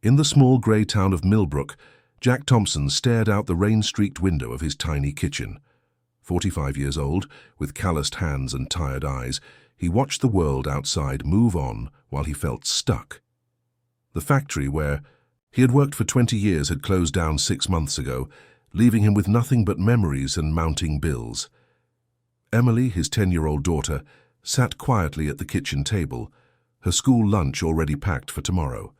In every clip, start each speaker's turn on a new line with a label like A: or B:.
A: In the small grey town of Millbrook, Jack Thompson stared out the rain-streaked window of his tiny kitchen. 45 years old, with calloused hands and tired eyes, he watched the world outside move on while he felt stuck. The factory where he had worked for 20 years had closed down 6 months ago, leaving him with nothing but memories and mounting bills. Emily, his 10-year-old daughter, sat quietly at the kitchen table, her school lunch already packed for tomorrow.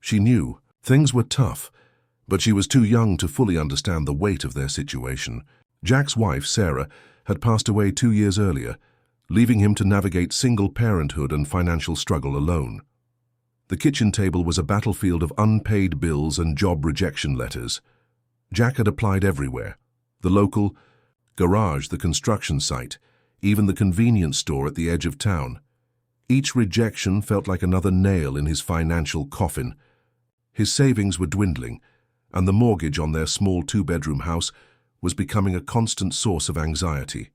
A: She knew things were tough, but she was too young to fully understand the weight of their situation. Jack's wife, Sarah, had passed away 2 years earlier, leaving him to navigate single parenthood and financial struggle alone. The kitchen table was a battlefield of unpaid bills and job rejection letters. Jack had applied everywhere: the local garage, the construction site, even the convenience store at the edge of town. Each rejection felt like another nail in his financial coffin. His savings were dwindling, and the mortgage on their small 2-bedroom house was becoming a constant source of anxiety.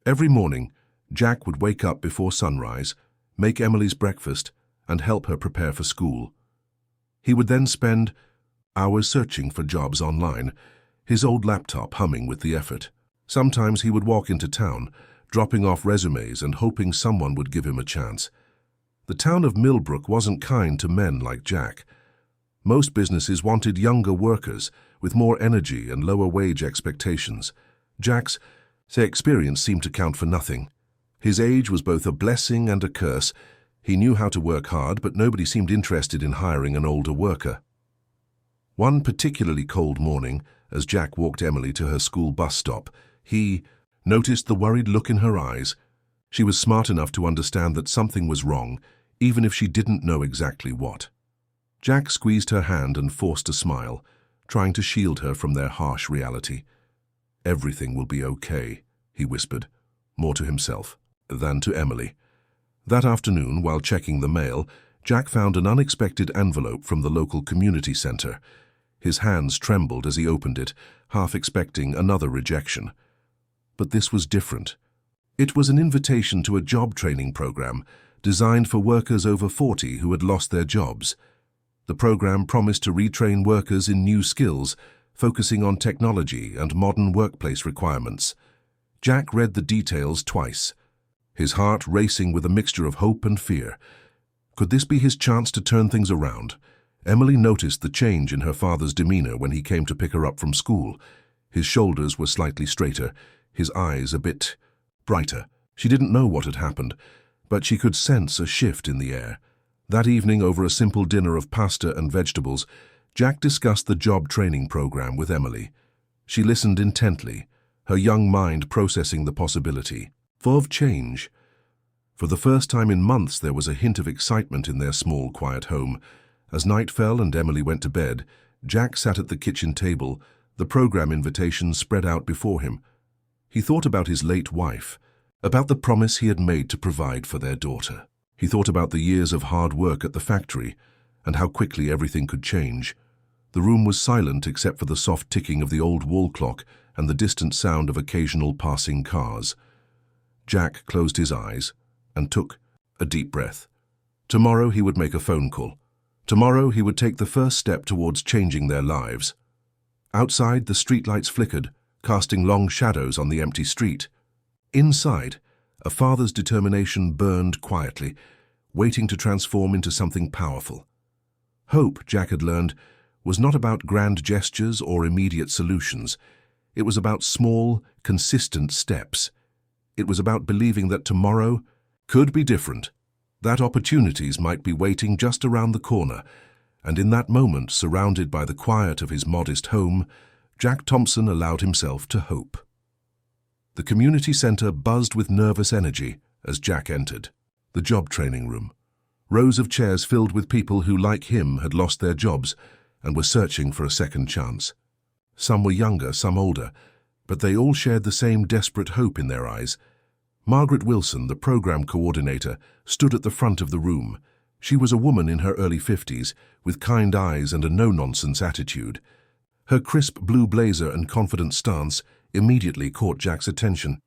A: Every morning, Jack would wake up before sunrise, make Emily's breakfast, and help her prepare for school. He would then spend hours searching for jobs online, his old laptop humming with the effort. Sometimes he would walk into town, dropping off resumes and hoping someone would give him a chance. The town of Millbrook wasn't kind to men like Jack. Most businesses wanted younger workers with more energy and lower wage expectations. Jack's experience seemed to count for nothing. His age was both a blessing and a curse. He knew how to work hard, but nobody seemed interested in hiring an older worker. One particularly cold morning, as Jack walked Emily to her school bus stop, he noticed the worried look in her eyes. She was smart enough to understand that something was wrong, even if she didn't know exactly what. Jack squeezed her hand and forced a smile, trying to shield her from their harsh reality. "Everything will be okay," he whispered, more to himself than to Emily. That afternoon, while checking the mail, Jack found an unexpected envelope from the local community center. His hands trembled as he opened it, half expecting another rejection. But this was different. It was an invitation to a job training program designed for workers over 40 who had lost their jobs. The program promised to retrain workers in new skills, focusing on technology and modern workplace requirements. Jack read the details twice, his heart racing with a mixture of hope and fear. Could this be his chance to turn things around? Emily noticed the change in her father's demeanor when he came to pick her up from school. His shoulders were slightly straighter, his eyes a bit brighter. She didn't know what had happened, but she could sense a shift in the air. That evening, over a simple dinner of pasta and vegetables, Jack discussed the job training program with Emily. She listened intently, her young mind processing the possibility of change. For the first time in months, there was a hint of excitement in their small, quiet home. As night fell and Emily went to bed, Jack sat at the kitchen table, the program invitation spread out before him. He thought about his late wife, about the promise he had made to provide for their daughter. He thought about the years of hard work at the factory and how quickly everything could change. The room was silent except for the soft ticking of the old wall clock and the distant sound of occasional passing cars. Jack closed his eyes and took a deep breath. Tomorrow he would make a phone call. Tomorrow he would take the first step towards changing their lives. Outside, the streetlights flickered, casting long shadows on the empty street. Inside, a father's determination burned quietly, waiting to transform into something powerful. Hope, Jack had learned, was not about grand gestures or immediate solutions. It was about small, consistent steps. It was about believing that tomorrow could be different, that opportunities might be waiting just around the corner, and in that moment, surrounded by the quiet of his modest home, Jack Thompson allowed himself to hope. The community center buzzed with nervous energy as Jack entered. The job training room. Rows of chairs filled with people who, like him, had lost their jobs and were searching for a second chance. Some were younger, some older, but they all shared the same desperate hope in their eyes. Margaret Wilson, the program coordinator, stood at the front of the room. She was a woman in her early 50s, with kind eyes and a no-nonsense attitude. Her crisp blue blazer and confident stance immediately caught Jack's attention.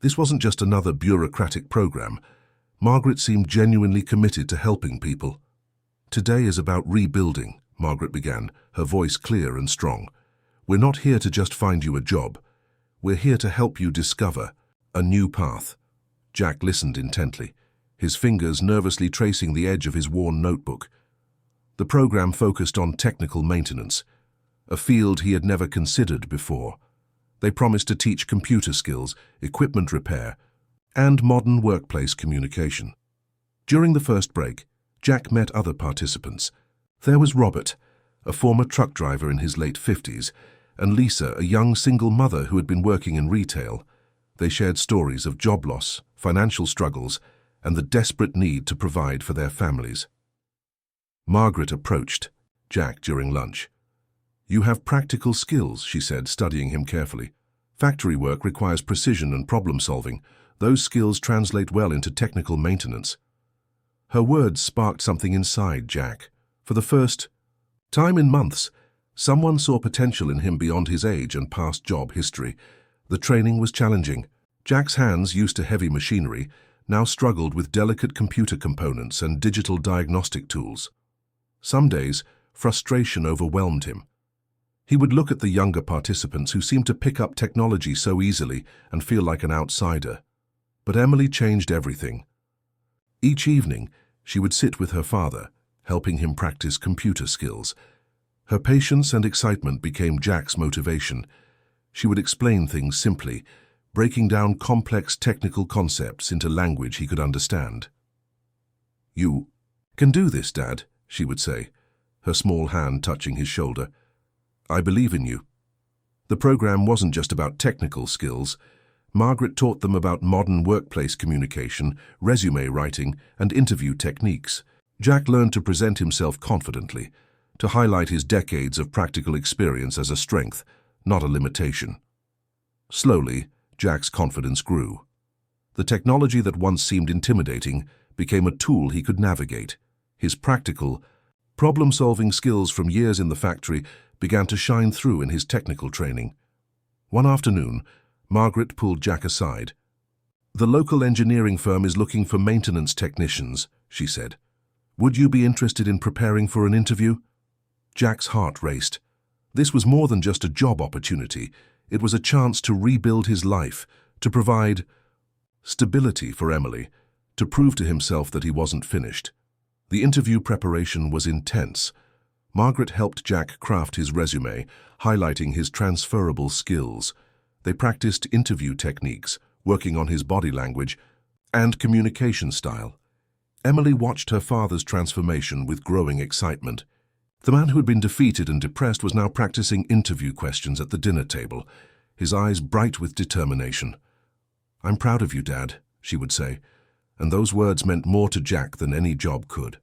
A: This wasn't just another bureaucratic program. Margaret seemed genuinely committed to helping people. Today is about rebuilding, Margaret began, her voice clear and strong. We're not here to just find you a job. We're here to help you discover a new path. Jack listened intently, his fingers nervously tracing the edge of his worn notebook. The program focused on technical maintenance, a field he had never considered before. They promised to teach computer skills, equipment repair, and modern workplace communication. During the first break, Jack met other participants. There was Robert, a former truck driver in his late 50s, and Lisa, a young single mother who had been working in retail. They shared stories of job loss, financial struggles, and the desperate need to provide for their families. Margaret approached Jack during lunch. "You have practical skills," she said, studying him carefully. "Factory work requires precision and problem-solving. Those skills translate well into technical maintenance." Her words sparked something inside Jack. For the first time in months, someone saw potential in him beyond his age and past job history. The training was challenging. Jack's hands, used to heavy machinery, now struggled with delicate computer components and digital diagnostic tools. Some days, frustration overwhelmed him. He would look at the younger participants who seemed to pick up technology so easily and feel like an outsider. But Emily changed everything. Each evening, she would sit with her father, helping him practice computer skills. Her patience and excitement became Jack's motivation. She would explain things simply, breaking down complex technical concepts into language he could understand. "You can do this, Dad," she would say, her small hand touching his shoulder. "I believe in you." The program wasn't just about technical skills. Margaret taught them about modern workplace communication, resume writing, and interview techniques. Jack learned to present himself confidently, to highlight his decades of practical experience as a strength, not a limitation. Slowly, Jack's confidence grew. The technology that once seemed intimidating became a tool he could navigate. His practical, problem-solving skills from years in the factory began to shine through in his technical training. One afternoon, Margaret pulled Jack aside. "The local engineering firm is looking for maintenance technicians," she said. "Would you be interested in preparing for an interview?" Jack's heart raced. This was more than just a job opportunity. It was a chance to rebuild his life, to provide stability for Emily, to prove to himself that he wasn't finished. The interview preparation was intense. Margaret helped Jack craft his resume, highlighting his transferable skills. They practiced interview techniques, working on his body language and communication style. Emily watched her father's transformation with growing excitement. The man who had been defeated and depressed was now practicing interview questions at the dinner table, his eyes bright with determination. "I'm proud of you, Dad," she would say, and those words meant more to Jack than any job could.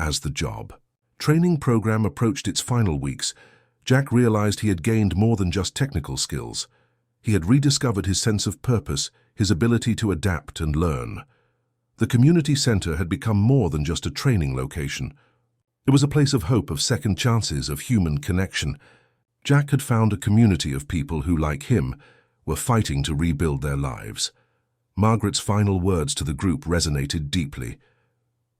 A: As the job training program approached its final weeks, Jack realized he had gained more than just technical skills. He had rediscovered his sense of purpose, his ability to adapt and learn. The community center had become more than just a training location. It was a place of hope, of second chances, of human connection. Jack had found a community of people who, like him, were fighting to rebuild their lives. Margaret's final words to the group resonated deeply.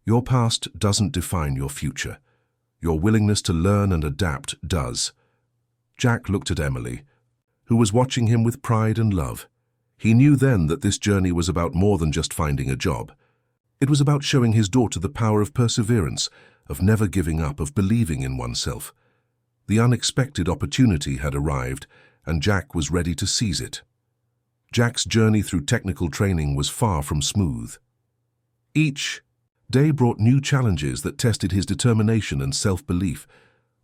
A: "Your past doesn't define your future. Your willingness to learn and adapt does." Jack looked at Emily, who was watching him with pride and love. He knew then that this journey was about more than just finding a job. It was about showing his daughter the power of perseverance, of never giving up, of believing in oneself. The unexpected opportunity had arrived, and Jack was ready to seize it. Jack's journey through technical training was far from smooth. Each day brought new challenges that tested his determination and self-belief.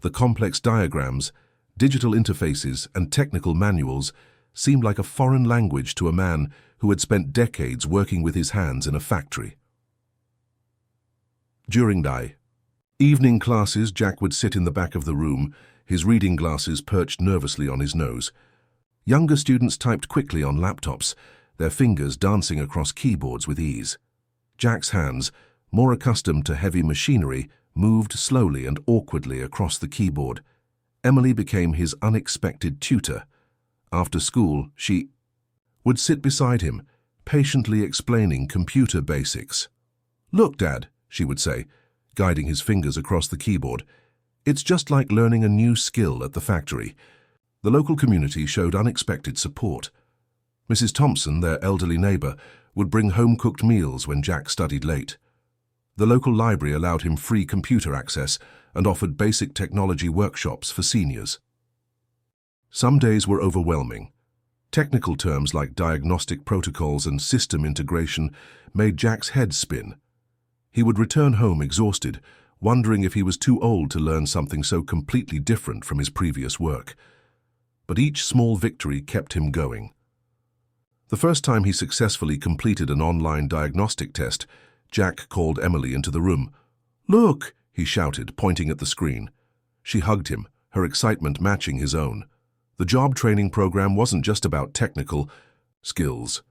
A: The complex diagrams, digital interfaces, and technical manuals seemed like a foreign language to a man who had spent decades working with his hands in a factory. During evening classes, Jack would sit in the back of the room, his reading glasses perched nervously on his nose. Younger students typed quickly on laptops, their fingers dancing across keyboards with ease. Jack's hands, more accustomed to heavy machinery, moved slowly and awkwardly across the keyboard. Emily became his unexpected tutor. After school, she would sit beside him, patiently explaining computer basics. "Look, Dad," she would say, guiding his fingers across the keyboard. "It's just like learning a new skill at the factory." The local community showed unexpected support. Mrs. Thompson, their elderly neighbor, would bring home-cooked meals when Jack studied late. The local library allowed him free computer access and offered basic technology workshops for seniors. Some days were overwhelming. Technical terms like diagnostic protocols and system integration made Jack's head spin. He would return home exhausted, wondering if he was too old to learn something so completely different from his previous work. But each small victory kept him going. The first time he successfully completed an online diagnostic test, Jack called Emily into the room. "Look!" he shouted, pointing at the screen. She hugged him, her excitement matching his own. The job training program wasn't just about technical skills.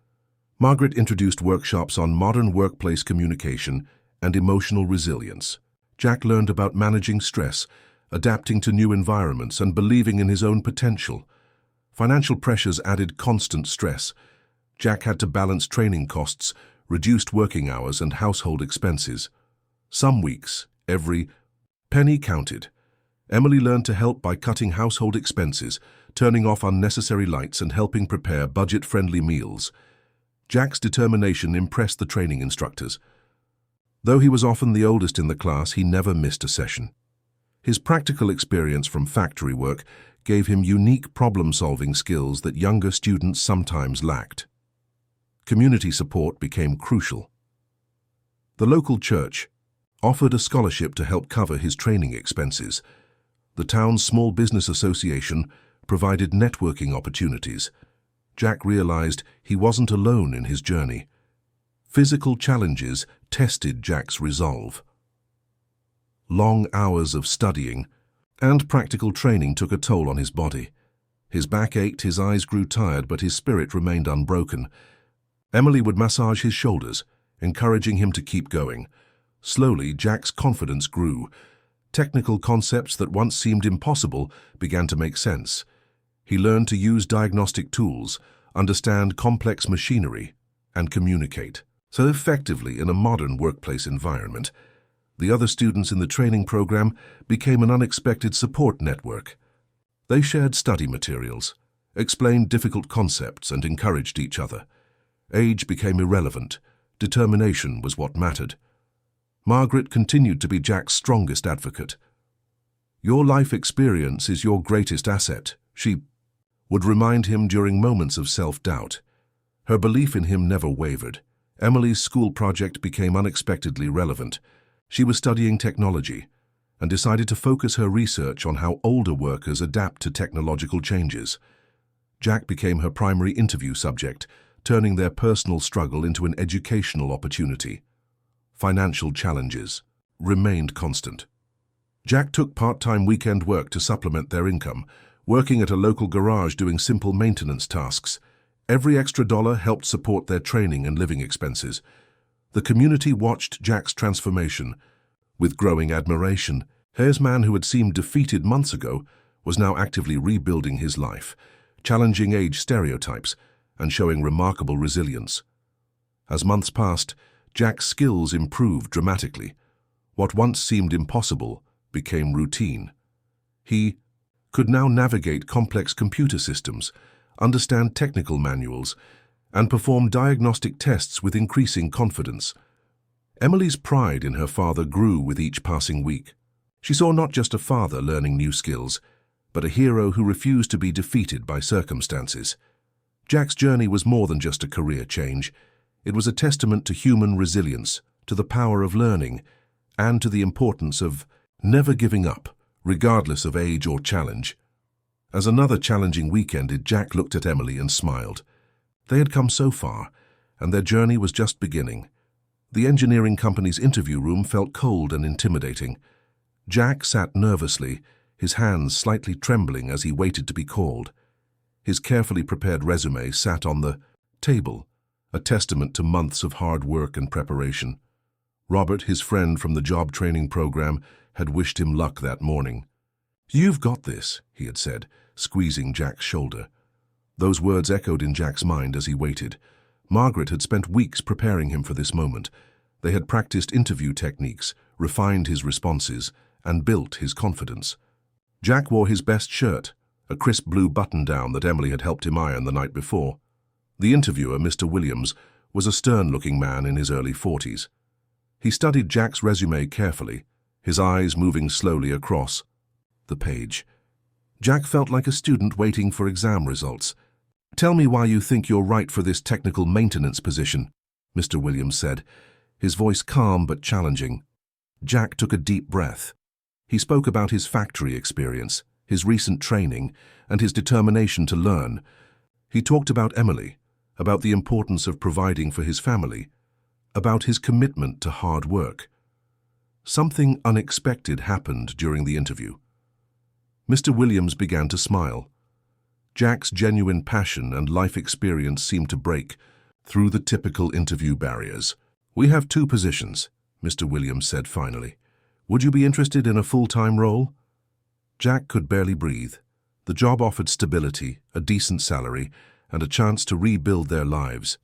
A: Margaret introduced workshops on modern workplace communication and emotional resilience. Jack learned about managing stress, adapting to new environments, and believing in his own potential. Financial pressures added constant stress. Jack had to balance training costs, reduced working hours, and household expenses. Some weeks, every penny counted. Emily learned to help by cutting household expenses, turning off unnecessary lights, and helping prepare budget-friendly meals. Jack's determination impressed the training instructors. Though he was often the oldest in the class, he never missed a session. His practical experience from factory work gave him unique problem-solving skills that younger students sometimes lacked. Community support became crucial. The local church offered a scholarship to help cover his training expenses. The town's small business association provided networking opportunities. Jack realized he wasn't alone in his journey. Physical challenges tested Jack's resolve. Long hours of studying and practical training took a toll on his body. His back ached, his eyes grew tired, but his spirit remained unbroken. Emily would massage his shoulders, encouraging him to keep going. Slowly, Jack's confidence grew. Technical concepts that once seemed impossible began to make sense. He learned to use diagnostic tools, understand complex machinery, and communicate so effectively in a modern workplace environment. The other students in the training program became an unexpected support network. They shared study materials, explained difficult concepts, and encouraged each other. Age became irrelevant. Determination was what mattered. Margaret continued to be Jack's strongest advocate. "Your life experience is your greatest asset," she would remind him during moments of self-doubt. Her belief in him never wavered. Emily's school project became unexpectedly relevant. She was studying technology and decided to focus her research on how older workers adapt to technological changes. Jack became her primary interview subject, turning their personal struggle into an educational opportunity. Financial challenges remained constant. Jack took part-time weekend work to supplement their income, working at a local garage doing simple maintenance tasks. Every extra dollar helped support their training and living expenses. The community watched Jack's transformation with growing admiration. Here's a man who had seemed defeated months ago was now actively rebuilding his life, challenging age stereotypes, and showing remarkable resilience. As months passed, Jack's skills improved dramatically. What once seemed impossible became routine. He could now navigate complex computer systems, understand technical manuals, and perform diagnostic tests with increasing confidence. Emily's pride in her father grew with each passing week. She saw not just a father learning new skills, but a hero who refused to be defeated by circumstances. Jack's journey was more than just a career change. It was a testament to human resilience, to the power of learning, and to the importance of never giving up, regardless of age or challenge. As another challenging week ended, Jack looked at Emily and smiled. They had come so far, and their journey was just beginning. The engineering company's interview room felt cold and intimidating. Jack sat nervously, his hands slightly trembling as he waited to be called. His carefully prepared resume sat on the table, a testament to months of hard work and preparation. Robert, his friend from the job training program, had wished him luck that morning. "You've got this," he had said, squeezing Jack's shoulder. Those words echoed in Jack's mind as he waited. Margaret had spent weeks preparing him for this moment. They had practiced interview techniques, refined his responses, and built his confidence. Jack wore his best shirt, a crisp blue button-down that Emily had helped him iron the night before. The interviewer, Mr. Williams, was a stern-looking man in his early 40s. He studied Jack's resume carefully, his eyes moving slowly across the page. Jack felt like a student waiting for exam results. "Tell me why you think you're right for this technical maintenance position," Mr. Williams said, his voice calm but challenging. Jack took a deep breath. He spoke about his factory experience, his recent training, and his determination to learn. He talked about Emily, about the importance of providing for his family, about his commitment to hard work. Something unexpected happened during the interview. Mr. Williams began to smile. Jack's genuine passion and life experience seemed to break through the typical interview barriers. "We have 2 positions," Mr. Williams said finally. "Would you be interested in a full-time role?" Jack could barely breathe. The job offered stability, a decent salary, and a chance to rebuild their lives.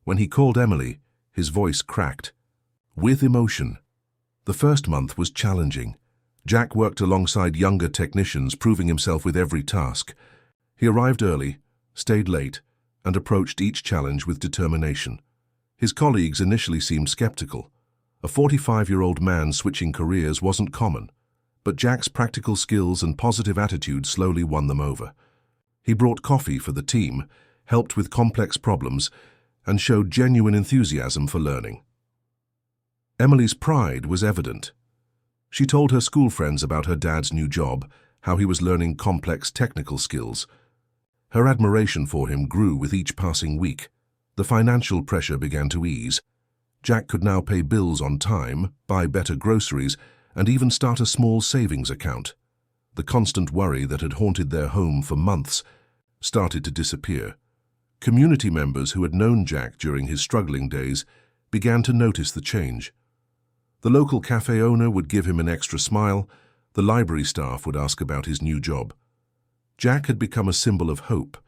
A: When he called Emily, his voice cracked, with emotion. The first month was challenging. Jack worked alongside younger technicians, proving himself with every task. He arrived early, stayed late, and approached each challenge with determination. His colleagues initially seemed skeptical. A 45-year-old man switching careers wasn't common, but Jack's practical skills and positive attitude slowly won them over. He brought coffee for the team, helped with complex problems, and showed genuine enthusiasm for learning. Emily's pride was evident. She told her school friends about her dad's new job, how he was learning complex technical skills. Her admiration for him grew with each passing week. The financial pressure began to ease. Jack could now pay bills on time, buy better groceries, and even start a small savings account. The constant worry that had haunted their home for months started to disappear. Community members who had known Jack during his struggling days began to notice the change. The local cafe owner would give him an extra smile. The library staff would ask about his new job. Jack had become a symbol of hope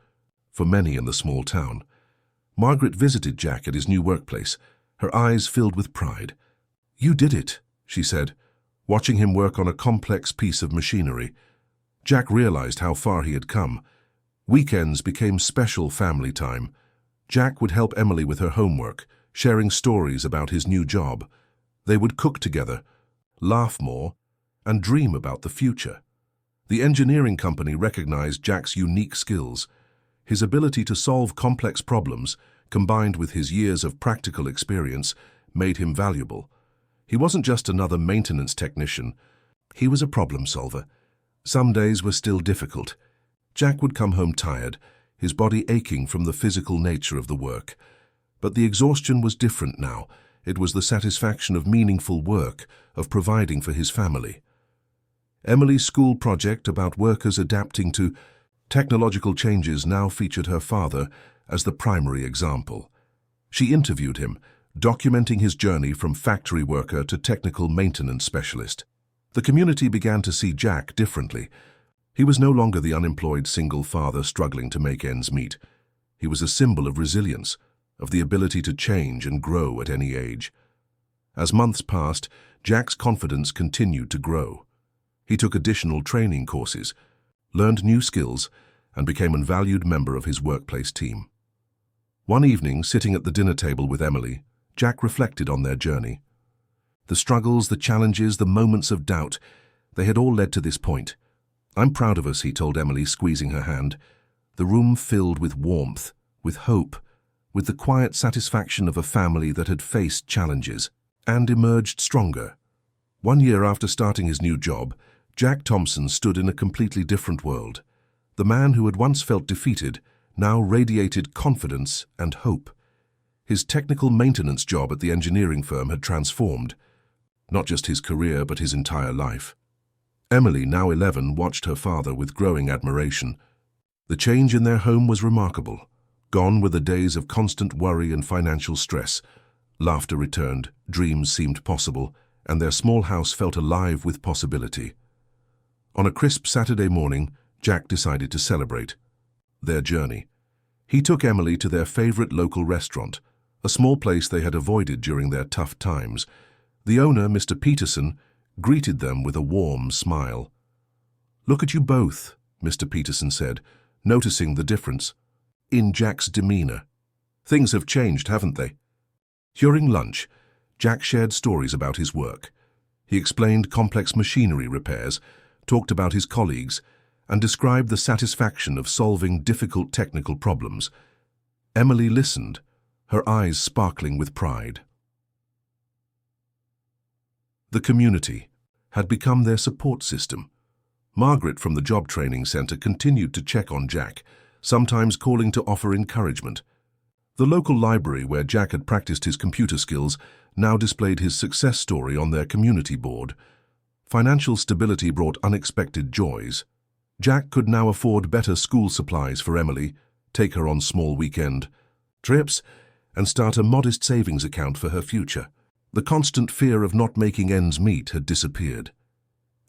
A: for many in the small town. Margaret visited Jack at his new workplace, her eyes filled with pride. "You did it," she said, watching him work on a complex piece of machinery. Jack realized how far he had come. Weekends became special family time. Jack would help Emily with her homework, sharing stories about his new job. They would cook together, laugh more, and dream about the future. The engineering company recognized Jack's unique skills. His ability to solve complex problems, combined with his years of practical experience, made him valuable. He wasn't just another maintenance technician. He was a problem solver. Some days were still difficult. Jack would come home tired, his body aching from the physical nature of the work. But the exhaustion was different now. It was the satisfaction of meaningful work, of providing for his family. Emily's school project about workers adapting to technological changes now featured her father as the primary example. She interviewed him, documenting his journey from factory worker to technical maintenance specialist. The community began to see Jack differently. He was no longer the unemployed single father struggling to make ends meet. He was a symbol of resilience, of the ability to change and grow at any age. As months passed, Jack's confidence continued to grow. He took additional training courses, learned new skills, and became a valued member of his workplace team. One evening, sitting at the dinner table with Emily, Jack reflected on their journey. The struggles, the challenges, the moments of doubt, they had all led to this point. "I'm proud of us," he told Emily, squeezing her hand. The room filled with warmth, with hope, with the quiet satisfaction of a family that had faced challenges and emerged stronger. 1 year after starting his new job, Jack Thompson stood in a completely different world. The man who had once felt defeated now radiated confidence and hope. His technical maintenance job at the engineering firm had transformed, not just his career but his entire life. Emily, now 11, watched her father with growing admiration. The change in their home was remarkable. Gone were the days of constant worry and financial stress. Laughter returned, dreams seemed possible, and their small house felt alive with possibility. On a crisp Saturday morning, Jack decided to celebrate their journey. He took Emily to their favorite local restaurant, a small place they had avoided during their tough times. The owner, Mr. Peterson, greeted them with a warm smile. "Look at you both," Mr. Peterson said, noticing the difference in Jack's demeanor. "Things have changed, haven't they?" During lunch, Jack shared stories about his work. He explained complex machinery repairs, talked about his colleagues, and described the satisfaction of solving difficult technical problems. Emily listened, her eyes sparkling with pride. The community had become their support system. Margaret from the job training center continued to check on Jack, sometimes calling to offer encouragement. The local library where Jack had practiced his computer skills now displayed his success story on their community board. Financial stability brought unexpected joys. Jack could now afford better school supplies for Emily, take her on small weekend trips, and start a modest savings account for her future. The constant fear of not making ends meet had disappeared.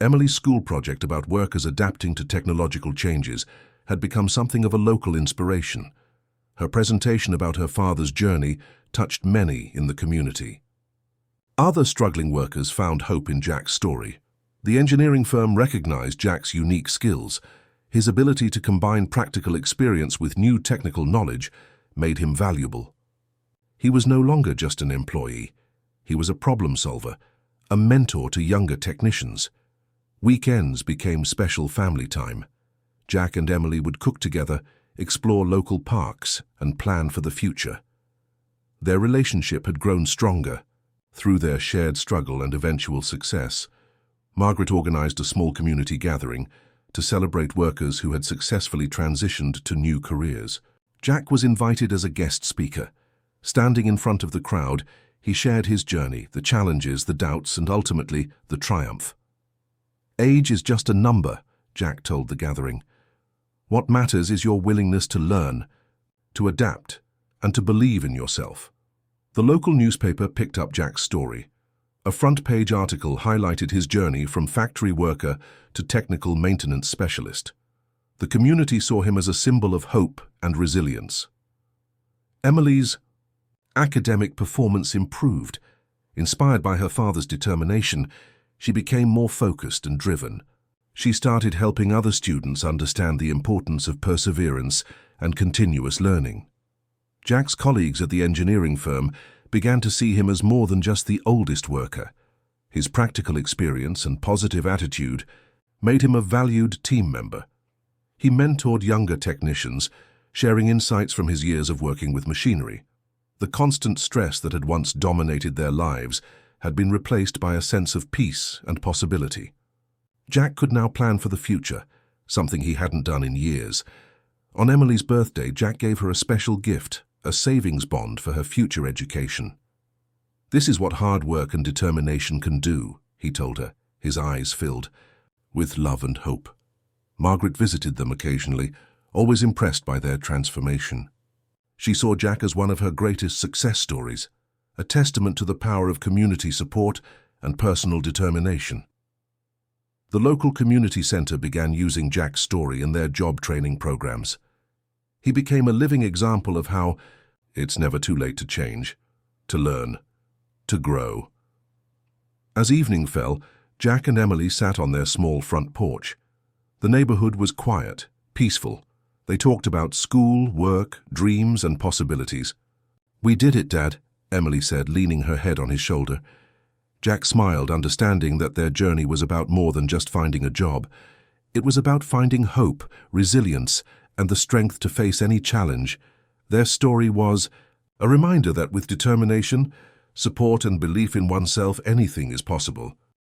A: Emily's school project about workers adapting to technological changes had become something of a local inspiration. Her presentation about her father's journey touched many in the community. Other struggling workers found hope in Jack's story. The engineering firm recognized Jack's unique skills. His ability to combine practical experience with new technical knowledge made him valuable. He was no longer just an employee. He was a problem solver, a mentor to younger technicians. Weekends became special family time. Jack and Emily would cook together, explore local parks, and plan for the future. Their relationship had grown stronger through their shared struggle and eventual success. Margaret organized a small community gathering to celebrate workers who had successfully transitioned to new careers. Jack was invited as a guest speaker. Standing in front of the crowd, he shared his journey, the challenges, the doubts, and ultimately, the triumph. "Age is just a number," Jack told the gathering. "What matters is your willingness to learn, to adapt, and to believe in yourself." The local newspaper picked up Jack's story. A front-page article highlighted his journey from factory worker to technical maintenance specialist. The community saw him as a symbol of hope and resilience. Emily's academic performance improved. Inspired by her father's determination, she became more focused and driven. She started helping other students understand the importance of perseverance and continuous learning. Jack's colleagues at the engineering firm began to see him as more than just the oldest worker. His practical experience and positive attitude made him a valued team member. He mentored younger technicians, sharing insights from his years of working with machinery. The constant stress that had once dominated their lives had been replaced by a sense of peace and possibility. Jack could now plan for the future, something he hadn't done in years. On Emily's birthday, Jack gave her a special gift, a savings bond for her future education. "This is what hard work and determination can do," he told her, his eyes filled with love and hope. Margaret visited them occasionally, always impressed by their transformation. She saw Jack as one of her greatest success stories, a testament to the power of community support and personal determination. The local community center began using Jack's story in their job training programs. He became a living example of how it's never too late to change, to learn, to grow. As evening fell, Jack and Emily sat on their small front porch. The neighborhood was quiet, peaceful. They talked about school, work, dreams, and possibilities. "We did it, Dad," Emily said, leaning her head on his shoulder. Jack smiled, understanding that their journey was about more than just finding a job. It was about finding hope, resilience, and the strength to face any challenge. Their story was a reminder that with determination, support, and belief in oneself, anything is possible.